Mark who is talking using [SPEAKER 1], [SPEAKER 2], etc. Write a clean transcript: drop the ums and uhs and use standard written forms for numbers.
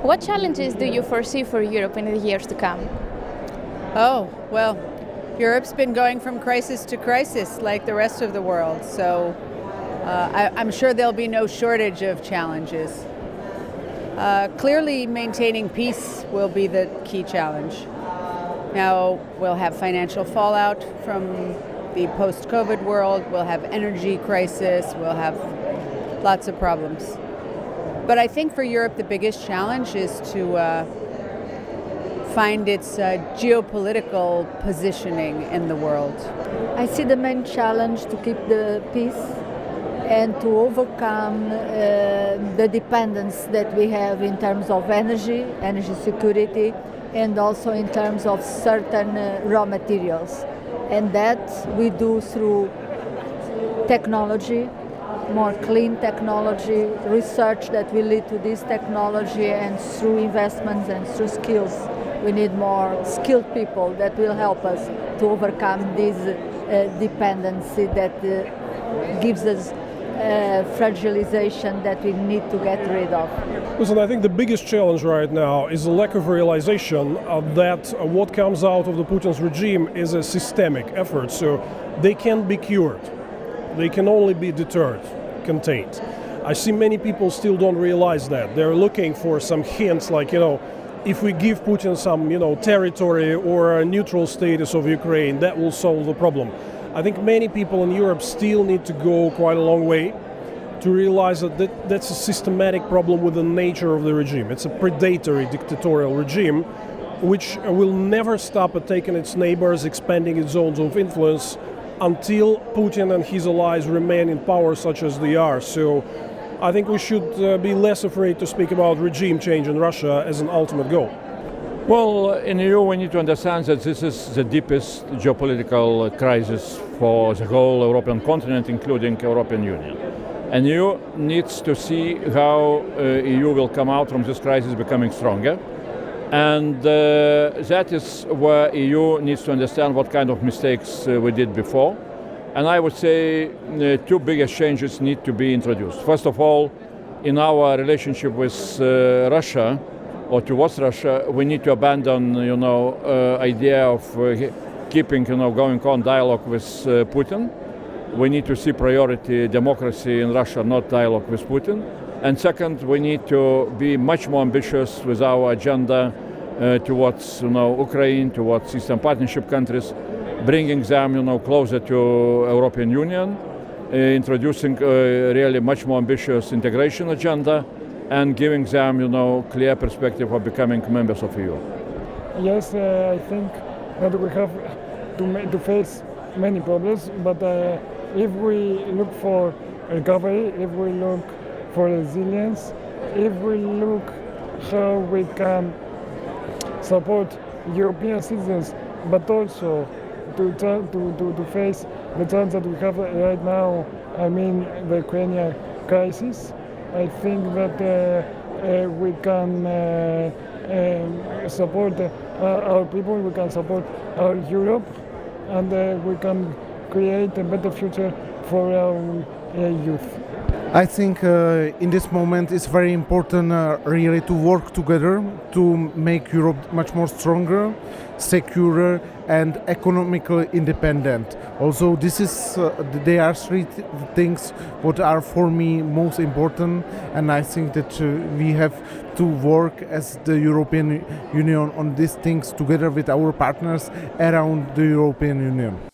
[SPEAKER 1] What challenges do you foresee for Europe in the years to come?
[SPEAKER 2] Oh, well, Europe's been going from crisis to crisis like the rest of the world, so I'm sure there'll be no shortage of challenges. Clearly, maintaining peace will be the key challenge. Now, we'll have financial fallout from the post-COVID world, we'll have energy crisis, we'll have lots of problems. But I think for Europe, the biggest challenge is to find its geopolitical positioning in the world.
[SPEAKER 3] I see the main challenge to keep the peace and to overcome the dependence that we have in terms of energy security, and also in terms of certain raw materials. And that we do through technology, more clean technology, research that will lead to this technology, and through investments and through skills. We need more skilled people that will help us to overcome this dependency that gives us fragilization that we need to get rid of.
[SPEAKER 4] Listen, I think the biggest challenge right now is the lack of realization that what comes out of the Putin's regime is a systemic effort, so they can't be cured. They can only be deterred, contained. I see many people still don't realize that. They're looking for some hints like, if we give Putin some, territory or a neutral status of Ukraine, that will solve the problem. I think many people in Europe still need to go quite a long way to realize that that's a systematic problem with the nature of the regime. It's a predatory dictatorial regime which will never stop attacking its neighbors, expanding its zones of influence until Putin and his allies remain in power such as they are. So I think we should be less afraid to speak about regime change in Russia as an ultimate goal.
[SPEAKER 5] Well, in the EU we need to understand that this is the deepest geopolitical crisis for the whole European continent, including European Union. And EU needs to see how EU will come out from this crisis becoming stronger. And that is where EU needs to understand what kind of mistakes we did before. And I would say two biggest changes need to be introduced. First of all, in our relationship with Russia, or towards Russia, we need to abandon, idea of keeping, going on dialogue with Putin. We need to see priority democracy in Russia, not dialogue with Putin. And second, we need to be much more ambitious with our agenda towards, Ukraine, towards Eastern Partnership countries, bringing them, closer to European Union, introducing really much more ambitious integration agenda, and giving them, clear perspective of becoming members of EU.
[SPEAKER 6] Yes, I think that we have to face many problems, but if we look for recovery, if we look for resilience, if we look how we can support European citizens, but also to face the challenge that we have right now, the Ukrainian crisis, I think that we can support our people, we can support our Europe, and we can create a better future for our youth.
[SPEAKER 7] I think in this moment it's very important really to work together to make Europe much more stronger, secure and economically independent. Also, there are three things what are for me most important, and I think that we have to work as the European Union on these things together with our partners around the European Union.